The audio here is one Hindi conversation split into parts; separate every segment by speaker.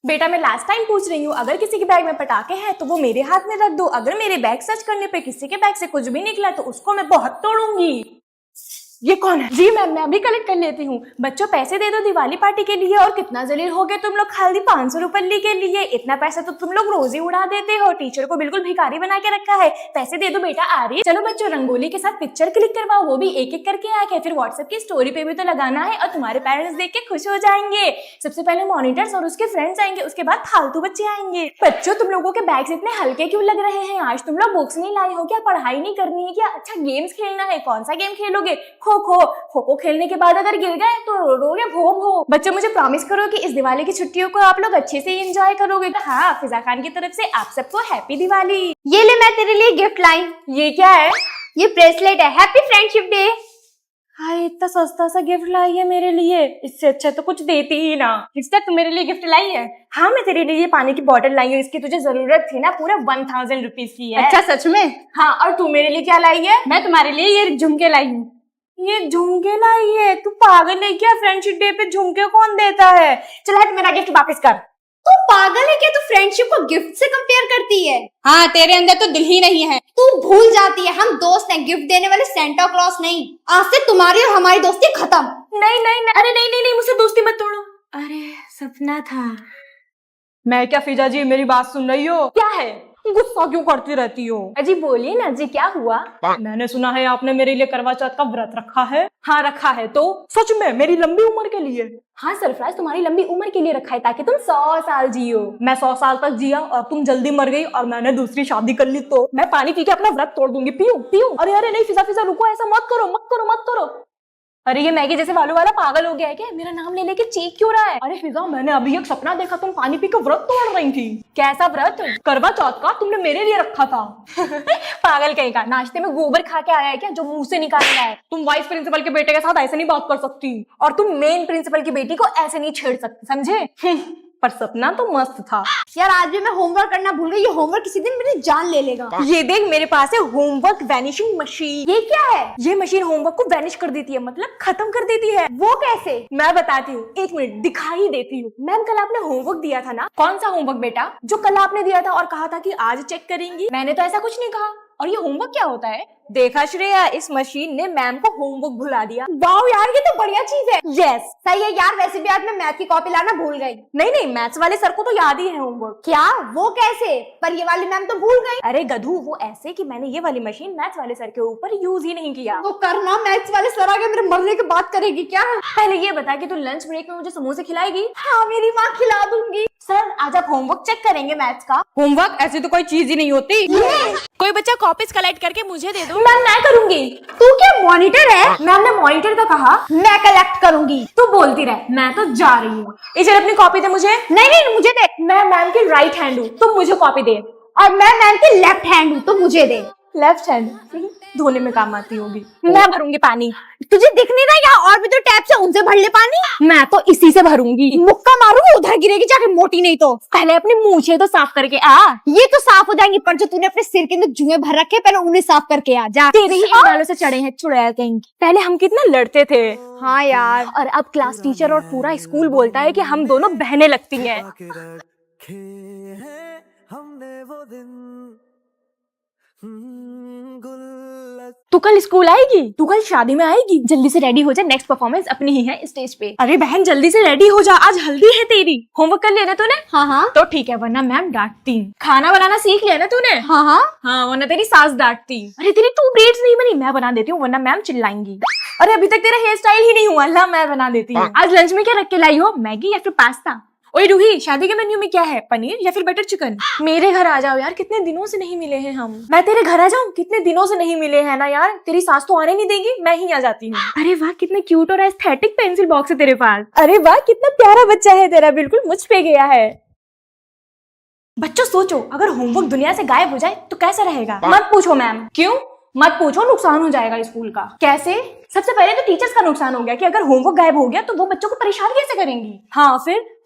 Speaker 1: बेटा मैं लास्ट टाइम पूछ रही हूँ, अगर किसी के बैग में पटाखे हैं तो वो मेरे हाथ में रख दो। अगर मेरे बैग सर्च करने पे किसी के बैग से कुछ भी निकला तो उसको मैं बहुत तोड़ूंगी। ये कौन है? जी मैम, मैं अभी कलेक्ट कर लेती हूँ। बच्चों पैसे दे दो दिवाली पार्टी के लिए। और कितना जलील हो गए तुम लोग खाली 500 रुपये के लिए। इतना पैसा तो तुम लोग रोज ही उड़ा देते हो। टीचर को बिल्कुल भिखारी बना के रखा है। पैसे दे दो बेटा। आ रही है। चलो बच्चों रंगोली के साथ पिक्चर क्लिक करवाओ, वो भी एक एक करके आके। फिर व्हाट्सएप की स्टोरी पे भी तो लगाना है और तुम्हारे पेरेंट्स देख के खुश हो जाएंगे। सबसे पहले मॉनिटर्स और उसके फ्रेंड्स आएंगे, उसके बाद फालतू बच्चे आएंगे। बच्चों तुम लोगों के बैग्स इतने हल्के क्यों लग रहे हैं? आज तुम लोग बुक्स नहीं लाए हो क्या? पढ़ाई नहीं करनी है क्या? अच्छा गेम्स खेलना है। कौन सा गेम खेलोगे? खो खो। खो खो खेलने के बाद अगर गिर गए तो रोगे भो भो। बच्चों मुझे प्रॉमिस करो कि इस दिवाली की छुट्टियों को आप लोग अच्छे से एंजॉय करोगे। हाँ, फिजा खान की तरफ से आप सबको हैप्पी दिवाली।
Speaker 2: ये ले, मैं तेरे लिए गिफ्ट लाई।
Speaker 1: ये क्या है?
Speaker 2: ये ब्रेसलेट है। Happy friendship day.
Speaker 1: हाय, इतना सस्ता सा गिफ्ट लाई है मेरे लिए। इससे अच्छा तो कुछ देती ही ना।
Speaker 2: रिश्ता तू मेरे लिए गिफ्ट लाई है?
Speaker 1: हाँ, मैं तेरे लिए पानी की बोतल लाई हूँ। इसकी तुझे जरूरत थी ना। पूरा 1000 रुपीज की है।
Speaker 2: अच्छा सच में?
Speaker 1: हाँ, और तू मेरे लिए क्या लाई है?
Speaker 2: मैं तुम्हारे लिए ये झुमके लाई हूँ।
Speaker 1: ये झुमके लाई है? तू पागल है क्या? फ्रेंडशिप डे पे झुमके कौन देता है? चल हट, मेरा गिफ्ट वापस कर।
Speaker 2: तू पागल है क्या? तू फ्रेंडशिप को गिफ्ट से कंपेयर करती है? हाँ, तेरे अंदर तो दिल ही नहीं है। तू भूल जाती है हम दोस्त हैं, गिफ्ट देने वाले सेंटा क्लॉस नहीं। आज से तुम्हारी और हमारी दोस्ती खत्म।
Speaker 1: नहीं नहीं नहीं, अरे नहीं नहीं नहीं, मुझसे दोस्ती मत तोड़ो। अरे सपना था।
Speaker 3: मैं क्या फिजा जी, मेरी बात सुन रही हो?
Speaker 1: क्या है?
Speaker 3: गुस्सा क्यों करती रहती हो?
Speaker 1: अजी बोलिए ना जी, क्या हुआ?
Speaker 3: मैंने सुना है आपने मेरे लिए करवा चौथ का व्रत रखा है।
Speaker 1: हाँ रखा है। तो
Speaker 3: सच में? मेरी लंबी उम्र के लिए?
Speaker 1: हाँ सरफराज, तुम्हारी लंबी उम्र के लिए रखा है ताकि तुम 100 साल जियो।
Speaker 3: मैं 100 साल तक जिया और तुम जल्दी मर गई और मैंने दूसरी शादी कर ली तो मैं पानी पी के अपना व्रत तोड़ दूंगी। पियो पियो।
Speaker 1: अरे अरे नहीं फिजा फिजा, रुको, ऐसा मत करो मत करो मत करो। अरे ये मैगी जैसे बालों वाला पागल हो गया है क्या? मेरा नाम ले लेके चीख क्यों रहा है?
Speaker 3: अरे फिजा, मैंने अभी एक सपना देखा, तुम पानी पी के व्रत तोड़ रही थी।
Speaker 1: कैसा व्रत?
Speaker 3: करवा चौथ का, तुमने मेरे लिए रखा था।
Speaker 1: पागल कहीं का। नाश्ते में गोबर खा के आया है क्या जो मुंह से निकाल रहा है?
Speaker 3: तुम वाइस प्रिंसिपल के बेटे के साथ ऐसे नहीं बात कर सकती।
Speaker 1: और तुम मेन प्रिंसिपल की बेटी को ऐसे नहीं छेड़ सकती, समझे?
Speaker 3: पर सपना तो मस्त था।
Speaker 2: यार आज भी मैं होमवर्क करना भूल गई। ये होमवर्क किसी दिन मेरी जान ले लेगा।
Speaker 1: ये देख, मेरे पास है होमवर्क वैनिशिंग मशीन।
Speaker 2: ये क्या है?
Speaker 1: ये मशीन होमवर्क को वैनिश कर देती है, मतलब खत्म कर देती है।
Speaker 2: वो कैसे?
Speaker 1: मैं बताती हूँ, एक मिनट दिखाई देती हूँ। मैम कल आपने होमवर्क दिया था ना?
Speaker 3: कौन सा होमवर्क बेटा?
Speaker 1: जो कल आपने दिया था और कहा था कि आज चेक करेंगी। मैंने तो ऐसा कुछ नहीं कहा।
Speaker 3: और ये होमवर्क क्या होता है?
Speaker 1: देखा श्रेया, इस मशीन ने मैम को होमवर्क भुला दिया।
Speaker 2: वाओ यार, ये तो बढ़िया चीज है।
Speaker 1: यस
Speaker 2: सही है यार। वैसे भी आज मैं मैथ की कॉपी लाना भूल गई।
Speaker 1: नहीं नहीं, मैथ्स वाले सर को तो याद ही है होमवर्क।
Speaker 2: क्या? वो कैसे? पर ये वाली मैम तो भूल गई।
Speaker 1: अरे गधू, वो ऐसे कि मैंने ये वाली मशीन मैथ्स वाले सर के ऊपर यूज ही नहीं किया।
Speaker 2: वो करना, मैथ्स वाले सर आगे मेरे मरने की बात करेगी क्या?
Speaker 1: पहले ये बता कि तू लंच ब्रेक में मुझे समोसे खिलाएगी?
Speaker 2: हाँ, मेरी माँ खिला दूंगी।
Speaker 1: सर आज आप होमवर्क चेक करेंगे मैथ्स का।
Speaker 3: होमवर्क ऐसी तो कोई चीज ही नहीं होती।
Speaker 1: कोई बच्चा कॉपीज कलेक्ट करके मुझे दे दो।
Speaker 2: मैम मैं करूंगी। तू क्या मॉनिटर है?
Speaker 1: मैम ने मॉनिटर का कहा।
Speaker 2: मैं कलेक्ट करूंगी।
Speaker 1: तू बोलती रह, मैं तो जा रही हूँ। इधर अपनी कॉपी दे मुझे।
Speaker 2: नहीं नहीं, मुझे दे।
Speaker 1: मैं मैम की राइट हैंड हूँ, तुम मुझे कॉपी दे।
Speaker 2: और मैं मैम की लेफ्ट हैंड हूँ, तो मुझे दे।
Speaker 1: लेफ्ट हैंड धोने में काम आती होगी। मैं भरूंगी पानी।
Speaker 2: तुझे दिख नहीं रहा? यहाँ और भी तो टैप से, उनसे भर ले पानी।
Speaker 1: मैं तो इसी से भरूंगी।
Speaker 2: मुक्का मारूंगी, उधर गिरेगी जाके, मोटी नहीं तो।
Speaker 1: पहले अपनी मूछें तो साफ करके आ।
Speaker 2: ये तो साफ हो जाएंगी, पर जो तूने अपने सिर के अंदर जुएं भर रखे, पहले उन्हें साफ करके आ जा।
Speaker 1: तेरे ही इन बालों से चढ़े हैं चुड़ैल कहीं। पहले हम कितना लड़ते थे।
Speaker 2: हाँ यार।
Speaker 1: और अब क्लास टीचर और पूरा स्कूल बोलता है कि हम दोनों बहनें लगती हैं।
Speaker 4: हमने वो दिन
Speaker 1: तू कल स्कूल आएगी? तू कल शादी में आएगी? जल्दी से रेडी हो जा, नेक्स्ट परफॉर्मेंस अपनी ही है स्टेज पे। अरे बहन जल्दी से रेडी हो जा, आज हल्दी है तेरी। होमवर्क कर लेना तूने?
Speaker 2: हाँ हाँ।
Speaker 1: तो ठीक है, वरना मैम डांटती। खाना बनाना सीख लिया ना तूने?
Speaker 2: हाँ हाँ।
Speaker 1: हाँ, वरना तेरी सास डांटती। अरे तेरी टू ब्रेड्स नहीं बनी, मैं बना देती हूँ, वरना मैम चिल्लाएंगी। अरे अभी तक तेरा हेयर स्टाइल ही नहीं हुआ, ला मैं बना देती हूँ। आज लंच में क्या रख के लाई हो? मैगी या फिर पास्ता? ओए रूही, शादी के मेन्यू में क्या है? पनीर या फिर बटर चिकन? मेरे घर आ जाओ यार, कितने दिनों से नहीं मिले हैं हम। मैं तेरे घर आ जाऊं? कितने दिनों से नहीं मिले हैं ना यार। तेरी सास तो आने नहीं देगी, मैं ही आ जाती हूँ। अरे वाह, कितने क्यूट और एस्थेटिक पेंसिल बॉक्स है तेरे पास। अरे वाह, कितना प्यारा बच्चा है तेरा, बिल्कुल मुझ पे गया है। बच्चों सोचो, अगर होमवर्क दुनिया से गायब हो जाए तो कैसा रहेगा? मत पूछो मैम। क्यों? मत पूछो, नुकसान हो जाएगा स्कूल का। कैसे? सबसे पहले तो टीचर्स का नुकसान हो गया कि अगर होमवर्क गायब हो गया तो वो बच्चों को परेशान कैसे करेंगी। हाँ,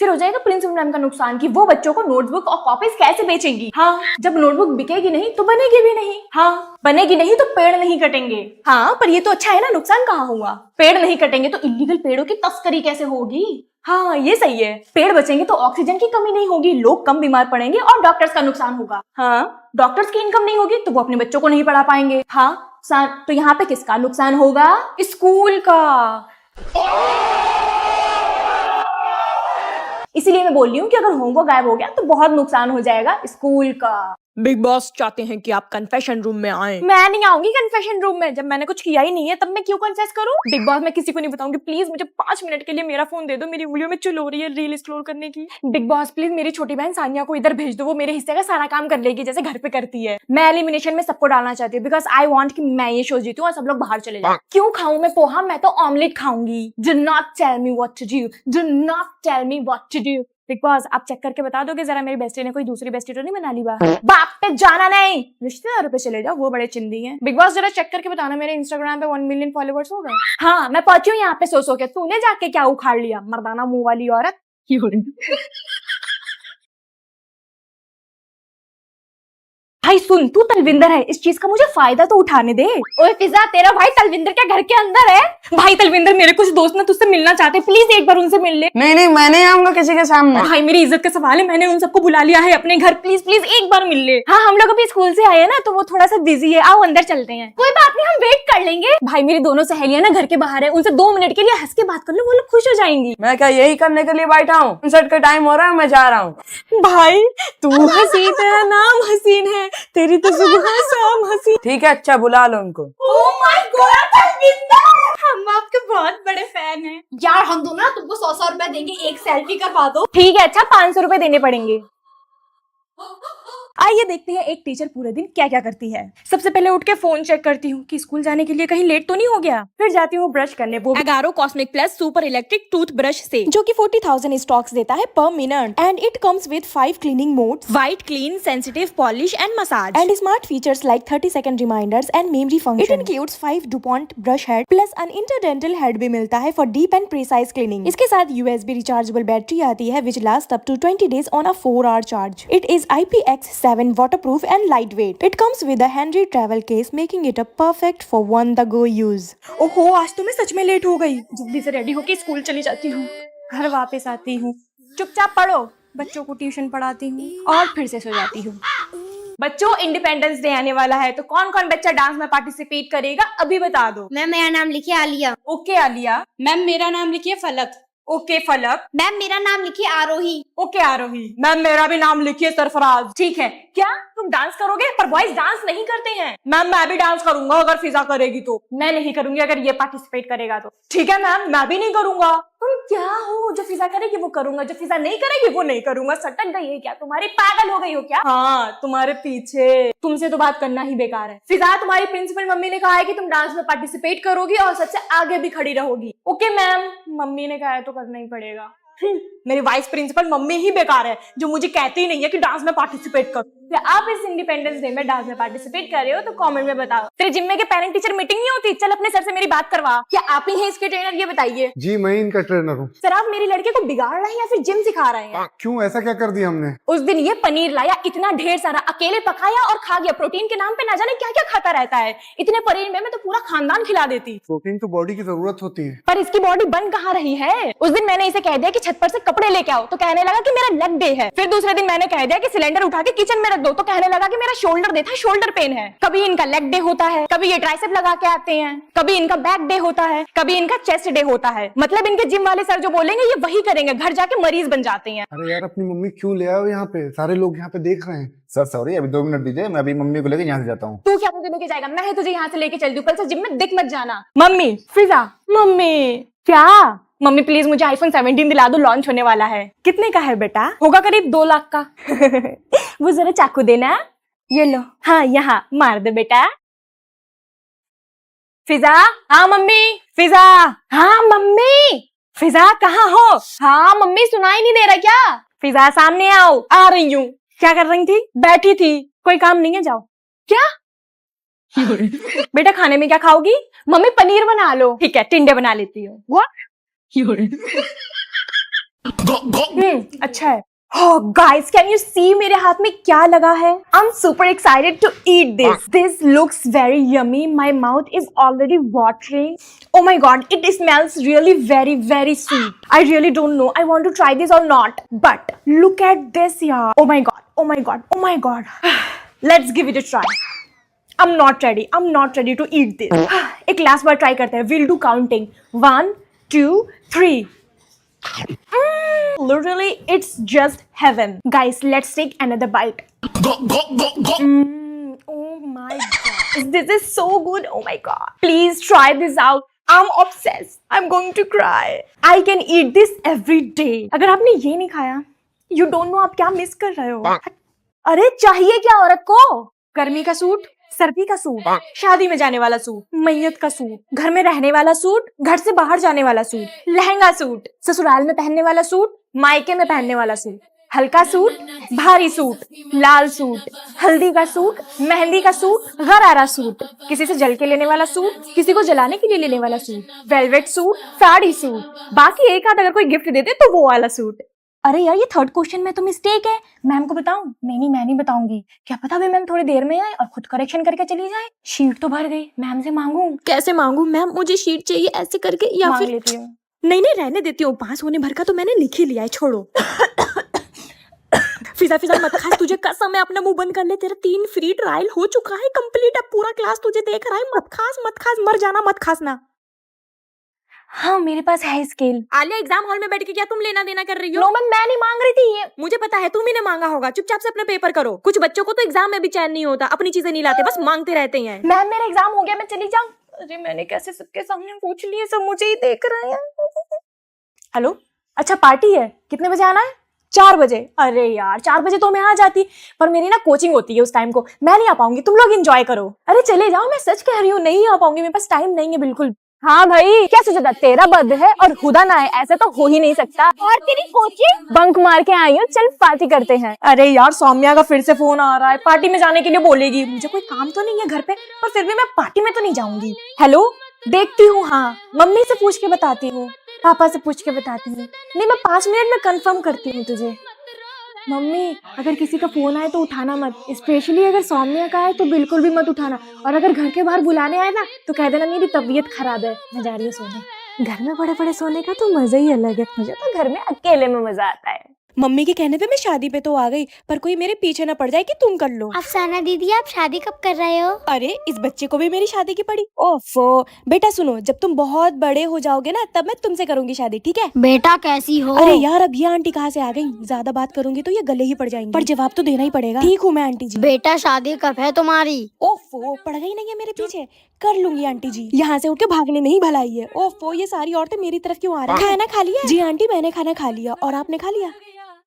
Speaker 1: फिर हो जाएगा प्रिंसिपल मैम का नुकसान कि वो बच्चों को नोटबुक और कॉपीज कैसे बेचेंगी। हाँ, जब नोटबुक बिकेगी नहीं तो बनेगी भी नहीं। हाँ, बनेगी नहीं तो पेड़ नहीं कटेंगे। हाँ, पर ये तो अच्छा है ना, नुकसान कहाँ हुआ। पेड़ नहीं कटेंगे तो इलीगल पेड़ों की तस्करी कैसे होगी। हाँ, ये सही है। पेड़ बचेंगे तो ऑक्सीजन की कमी नहीं होगी, लोग कम बीमार पड़ेंगे और डॉक्टर्स का नुकसान होगा। हाँ, डॉक्टर्स की इनकम नहीं होगी तो वो अपने बच्चों को नहीं पढ़ा पाएंगे। हाँ, तो यहाँ पे किसका नुकसान होगा? स्कूल का। इसीलिए मैं बोल रही हूँ कि अगर होमवर्क गायब हो गया तो बहुत नुकसान हो जाएगा स्कूल का।
Speaker 3: बिग बॉस चाहते हैं कि आप कन्फेशन रूम में आए।
Speaker 1: मैं नहीं आऊंगी कन्फेशन रूम में, जब मैंने कुछ किया ही नहीं है तब मैं क्यों कन्फेस करूं। बिग बॉस मैं किसी को नहीं बताऊंगी, प्लीज मुझे 5 मिनट के लिए मेरा फोन दे दो, मेरी उंगलियों में चुल हो रही है रील स्क्रॉल करने की। बिग बॉस प्लीज मेरी छोटी बहन सानिया को इधर भेज दो, वो मेरे हिस्से का सारा काम कर लेगी जैसे घर पे करती है। मैं एलिमिनेशन में सबको डालना चाहती हूँ बिकॉज आई वॉन्ट कि मैं ये शो जीतूं और सब लोग बाहर चले जाए। क्यों खाऊं मैं पोहा, मैं तो ऑमलेट खाऊंगी। Do not tell me what to do, do not tell me what to do. Bigg Boss आप चेक करके बता दोगे जरा मेरी बेस्टी ने कोई दूसरी बेस्टी तो नहीं बना ली। बाप पे जाना नहीं, रिश्तेदारों पे चले जाओ, वो बड़े चिंदी हैं। बिग बॉस जरा चेक करके बताना मेरे इंस्टाग्राम पे 1 मिलियन फॉलोवर्स हो गए। हाँ, मैं पहुंची हूँ यहाँ पे सो के। तूने जाके क्या उखाड़ लिया, मर्दाना मुंह वाली औरत। भाई सुन, तू तलविंदर है, इस चीज का मुझे फायदा तो उठाने दे।
Speaker 2: ओए फिजा, तेरा भाई तलविंदर के घर के अंदर है।
Speaker 1: भाई तलविंदर, मेरे कुछ दोस्त ना तुझसे मिलना चाहते हैं, प्लीज एक बार उनसे मिल ले।
Speaker 5: नहीं, मैं नहीं आऊंगा किसी के सामने।
Speaker 1: भाई मेरी इज्जत का सवाल है, मैंने उन सबको बुला लिया है अपने घर, प्लीज प्लीज एक बार मिल ले। हाँ, हम लोग अभी स्कूल से आए हैं ना तो वो थोड़ा सा बिजी है, आओ अंदर चलते हैं।
Speaker 2: कोई बात नहीं, हम वेट कर लेंगे।
Speaker 1: भाई मेरी दोनों सहेलियां ना घर के बाहर है, उनसे 2 मिनट के लिए हंस के बात कर लो, वो लोग खुश हो जाएंगी।
Speaker 5: मैं क्या यही करने के लिए बैठा हूँ? कंसर्ट का टाइम हो रहा है, मैं जा रहा हूँ।
Speaker 1: भाई तू हसी, तेरा नाम हसीन है, तेरी तो सुबह शाम हसी।
Speaker 5: ठीक है, अच्छा बुला लो उनको।
Speaker 2: ओह माय गॉड तलविंदर, हम आपके बहुत बड़े फैन हैं। यार हम दोनों ना तुमको 100 रुपए देंगे, एक सेल्फी करवा दो।
Speaker 1: ठीक है, अच्छा 500 रुपए देने पड़ेंगे। आइए देखते हैं एक टीचर पूरे दिन क्या क्या करती है। सबसे पहले उठ के फोन चेक करती हूँ कि स्कूल जाने के लिए कहीं लेट तो नहीं हो गया। फिर जाती हूँ ब्रश करने, वो Agaro cosmic plus super electric toothbrush से, जो कि 40,000 स्टॉक्स देता है per minute and it comes with 5 cleaning modes, white, clean, sensitive, polish and massage and smart features like 30 second reminders and memory function. It includes 5 DuPont brush head plus an interdental head भी मिलता है for deep and precise cleaning. इसके साथ USB रिचार्जेबल बैटरी आती है which last up to 20 days on a 4-hour charge. It is IPX7 waterproof and lightweight. It comes with a handy travel case, making it a perfect for on-the-go use. ओहो, आज तो मैं सच में लेट हो गई। जल्दी से रेडी होके स्कूल चली जाती हूँ, घर वापस आती हूँ, चुपचाप पढ़ो, बच्चों को ट्यूशन पढ़ाती हूँ और फिर से सो जाती हूँ। बच्चों, इंडिपेंडेंस डे आने वाला है तो कौन कौन बच्चा डांस में पार्टिसिपेट करेगा अभी बता दो।
Speaker 2: मैम मेरा नाम लिखिए आलिया।
Speaker 1: ओके आलिया।
Speaker 3: मैम मेरा नाम लिखिए फलक।
Speaker 1: ओके फलक।
Speaker 2: मैम मेरा नाम लिखिए आरोही।
Speaker 1: ओके आरोही। मैम मेरा भी नाम लिखिए सरफराज। ठीक है, क्या तुम डांस करोगे? पर बॉयज डांस नहीं करते हैं। मैम मैं भी डांस करूंगा अगर फिजा करेगी तो। मैं नहीं करूंगी अगर ये पार्टिसिपेट करेगा तो। ठीक है मैम, मैं भी नहीं करूंगा। तुम क्या हो, जो फिजा करेगी वो करूंगा, जो फिजा नहीं करेगी वो नहीं करूंगा। सटक गई है क्या तुम्हारी, पागल हो गई हो क्या? हाँ, तुम्हारे पीछे, तुमसे तो बात करना ही बेकार है। फिजा, तुम्हारी प्रिंसिपल मम्मी ने कहा है कि तुम डांस में पार्टिसिपेट करोगी और सबसे आगे भी खड़ी रहोगी। ओके मैम, मम्मी ने कहा है तो करना ही पड़ेगा। मेरी वाइस प्रिंसिपल मम्मी ही बेकार है जो मुझे कहती ही नहीं है कि डांस में पार्टिसिपेट कर। क्या आप इस इंडिपेंडेंस डे में डांस में पार्टिसिपेट कर रहे हो तो कमेंट में बताओ। तेरे जिम में के पेरेंट टीचर मीटिंग नहीं होती? चल अपने सर से मेरी बात करवा। क्या आप ही हैं इसके ट्रेनर, ये बताइए।
Speaker 4: जी मैं इनका ट्रेनर हूँ।
Speaker 1: सर आप मेरी लड़के को बिगाड़ रहे हैं या फिर जिम सिखा रहे हैं?
Speaker 4: क्यों, ऐसा क्या कर दिया हमने?
Speaker 1: उस दिन ये पनीर लाया, इतना ढेर सारा, अकेले पकाया और खा गया। प्रोटीन के नाम पे ना जाने क्या क्या खाता रहता है। इतने पनीर में मैं तो पूरा खानदान खिला देती।
Speaker 4: प्रोटीन तो बॉडी की जरूरत होती है।
Speaker 1: पर इसकी बॉडी बन कहाँ रही है। उस दिन मैंने इसे कह दिया कि छत पर से कपड़े लेके आओ तो कहने लगा कि मेरा लेग डे है। फिर दूसरे दिन मैंने कह दिया कि सिलेंडर उठा के किचन में रख दो तो कहने लगा कि मेरा शोल्डर डे था, शोल्डर पेन है। कभी इनका लेग डे होता है, कभी ये ट्राइसेप लगा के आते हैं, कभी इनका बैक डे होता है, कभी इनका चेस्ट डे होता है। मतलब इनके जिम वाले सर जो बोलेंगे ये वही करेंगे, घर जाके मरीज बन जाते हैं।
Speaker 4: अरे यार, अपनी मम्मी क्यों ले आओ यहाँ पे, सारे लोग यहाँ पे देख रहे हैं।
Speaker 6: सर सॉरी, अभी 2 मिनट दीजिए, मैं अभी मम्मी को लेकर यहाँ से जाता हूँ।
Speaker 1: तू क्या मुझे लेके जाएगा? मैं ही तुझे यहाँ से लेके चल दूं, कल से जिम में दिख मत जाना। मम्मी, फिजा, मम्मी क्या? मम्मी प्लीज मुझे iPhone 17 दिला दो, लॉन्च होने वाला है। कितने का है बेटा? होगा करीब 2 लाख का। वो जरा चाकू देना, ये लो। हाँ, यहाँ मार दे बेटा। फिजा। हाँ मम्मी। फिजा। हाँ मम्मी। फिजा कहाँ हो? हाँ मम्मी, सुनाई नहीं दे रहा क्या? फिजा सामने आओ। आ रही हूँ। क्या कर रही थी? बैठी थी। कोई काम नहीं है, जाओ। क्या? बेटा खाने में क्या खाओगी? मम्मी पनीर बना लो। ठीक है, टिंडे बना लेती हूँ। What? अच्छा है। Oh guys, can you see मेरे हाथ में क्या लगा है? I'm super excited to eat this. This looks very yummy. My mouth is already watering. Oh my god, it smells really very sweet. I really don't know I want to try this or not. But look at this yaar. Oh my god, oh my god, oh my god. Let's give it a try. I'm not ready to eat this. एक last बार try करते हैं. We'll do counting. 1, 2, 3. Literally, it's just heaven. Guys, let's take another bite. Oh my god. This is so good. Oh my god. Please try this out. I'm obsessed. I'm going to cry. I can eat this every day. अगर आपने ये नहीं खाया, you don't know आप क्या मिस कर रहे हो. अरे चाहिए क्या औरत को? गर्मी का सूट, सर्दी का सूट, शादी में जाने वाला सूट, मैयत का सूट, घर में रहने वाला सूट, घर से बाहर जाने वाला सूट, लहंगा सूट, ससुराल में पहनने वाला सूट, मायके में पहनने वाला सूट, हल्का सूट, भारी सूट, लाल सूट, हल्दी का सूट, मेहंदी का सूट, गरारा सूट, किसी से जल के लेने वाला सूट, किसी को जलाने के लिए लेने वाला suit, velvet suit, sari suit, बाकी एक आध अगर कोई गिफ्ट देते तो वो वाला सूट. अरे यार, ये थर्ड क्वेश्चन में तो मिस्टेक है. मैम को बताऊं? नहीं, मैं नहीं बताऊंगी. क्या पता भी मैम थोड़ी देर में आए और खुद करेक्शन करके चली जाए. शीट तो भर गई, मैम से मांगू? कैसे मांगू? मैम मुझे शीट चाहिए ऐसे करके, या फिर लेती हूँ. नहीं, रहने देती हूँ. पास होने भर का तो मैंने लिख ही लिया है, छोड़ो. फिजा मत खास, तुझे कसम है. अपना मुंह बंद कर ले. तेरा 3 फ्री ट्रायल हो चुका है कंप्लीट. अब पूरा क्लास तुझे देख रहा है. मत खास, मर जाना, मत खासना. हाँ, मेरे पास है स्केल. आलिया, एग्जाम हॉल में बैठ के क्या तुम लेना देना कर रही हो? नो मैम, मैं नहीं मांग रही थी ये. मुझे पता है तुम ही ने मांगा होगा. चुपचाप से अपना पेपर करो. कुछ बच्चों को तो एग्जाम में भी चैन नहीं होता, अपनी चीजें नहीं लाते, बस मांगते रहते हैं. मैम, मेरा एग्जाम हो गया, मैं चली जाऊँ. अरे मैंने कैसे सबके सामने पूछ लिए, सब मुझे ही देख रहे हैं. हेलो, अच्छा पार्टी है, कितने बजे आना है? 4 बजे. अरे यार, 4 बजे तो मैं आ जाती, पर मेरी ना कोचिंग होती है उस टाइम को, मैं नहीं आ पाऊंगी. तुम लोग एंजॉय करो. अरे चले जाओ, मैं सच कह रही हूँ, नहीं आ पाऊंगी, मेरे पास टाइम नहीं है बिल्कुल. हाँ भाई, क्या सोचा था? तेरा बर्थडे है और खुदा ना है, ऐसा तो हो ही नहीं सकता. और तेरी कोचिंग बंक मार के आई हूँ, चल पार्टी करते हैं. अरे यार, सौम्या का फिर से फोन आ रहा है, पार्टी में जाने के लिए बोलेगी. मुझे कोई काम तो नहीं है घर पे, पर फिर भी मैं पार्टी में तो नहीं जाऊंगी. हेलो, देखती हूँ. हाँ, मम्मी से पूछ के बताती हूँ, पापा से पूछ के बताती हूँ. नहीं, मैं 5 मिनट में कंफर्म करती हूँ तुझे. मम्मी, अगर किसी का फोन आए तो उठाना मत, स्पेशली अगर सौम्या का है तो बिल्कुल भी मत उठाना. और अगर घर के बाहर बुलाने आए ना तो कह देना मेरी तबीयत खराब है, मैं जा रही हूँ सोने. घर में बड़े सोने का तो मजा ही अलग है. मुझे तो घर में अकेले में मजा आता है. मम्मी के कहने पे मैं शादी पे तो आ गई, पर कोई मेरे पीछे ना पड़ जाए कि तुम कर लो.
Speaker 7: अफसाना दीदी, आप शादी कब कर रहे हो?
Speaker 1: अरे, इस बच्चे को भी मेरी शादी की पड़ी. ओफो बेटा, सुनो, जब तुम बहुत बड़े हो जाओगे ना तब मैं तुमसे करूंगी शादी, ठीक है?
Speaker 7: बेटा कैसी हो?
Speaker 1: अरे यार, अब ये आंटी कहाँ से आ गई? ज्यादा बात करूंगी तो ये गले ही पड़ जाएंगी, पर जवाब तो देना ही पड़ेगा. ठीक हूँ मैं आंटी जी.
Speaker 7: बेटा शादी कब है तुम्हारी?
Speaker 1: ओफो, पड़ गई नहीं है मेरे पीछे. कर लूंगी आंटी जी. यहाँ से उठ के भागने में ही भलाई है. ओफो, ये सारी औरतें मेरी तरफ क्यों आ रही है? खाना खा लिया? जी आंटी, मैंने खाना खा लिया. और आपने खा लिया?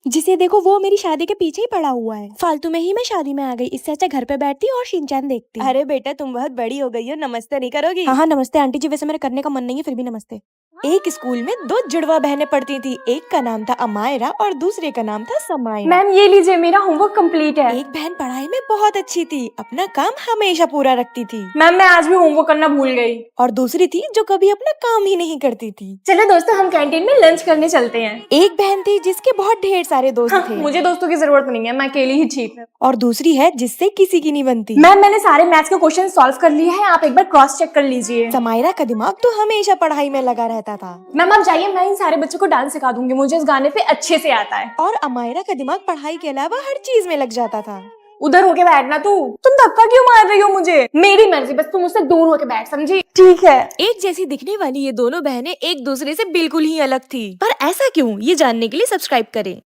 Speaker 1: जिसे देखो वो मेरी शादी के पीछे ही पड़ा हुआ है. फालतू में ही मैं शादी में आ गई, इससे अच्छा घर पे बैठती और शिनचैन देखती. अरे बेटा, तुम बहुत बड़ी हो गई हो, नमस्ते नहीं करोगी? हाँ, नमस्ते आंटी जी. वैसे मेरे करने का मन नहीं है, फिर भी नमस्ते. एक स्कूल में 2 जुड़वा बहनें पढ़ती थी. एक का नाम था अमायरा और दूसरे का नाम था समायरा. मैम, ये लीजिए, मेरा होमवर्क कंप्लीट है. एक बहन पढ़ाई में बहुत अच्छी थी, अपना काम हमेशा पूरा रखती थी. मैम, मैं आज भी होमवर्क करना भूल गई. और दूसरी थी जो कभी अपना काम ही नहीं करती थी. चलो दोस्तों, हम कैंटीन में लंच करने चलते हैं. एक बहन थी जिसके बहुत ढेर सारे दोस्त थे. मुझे दोस्तों की जरूरत नहीं है, मैं अकेली ही ठीक है. और दूसरी है जिससे किसी की नहीं बनती. मैम, मैंने सारे मैथ्स के क्वेश्चन सॉल्व कर लिए हैं, आप एक बार क्रॉस चेक कर लीजिए. समायरा का दिमाग तो हमेशा पढ़ाई में लगा रहता था. मैम, आप जाइए, मैं इन सारे बच्चों को डांस सिखा दूंगी, मुझे इस गाने पे अच्छे से आता है. और अमायरा का दिमाग पढ़ाई के अलावा हर चीज में लग जाता था. उधर होके बैठना. तुम धक्का क्यों मार रही हो मुझे? मेरी मर्जी, बस तुम मुझसे दूर होके बैठ, समझी? ठीक है. एक जैसी दिखने वाली ये दोनों बहनें एक दूसरे से बिल्कुल ही अलग थी, पर ऐसा क्यों, ये जानने के लिए सब्सक्राइब करें.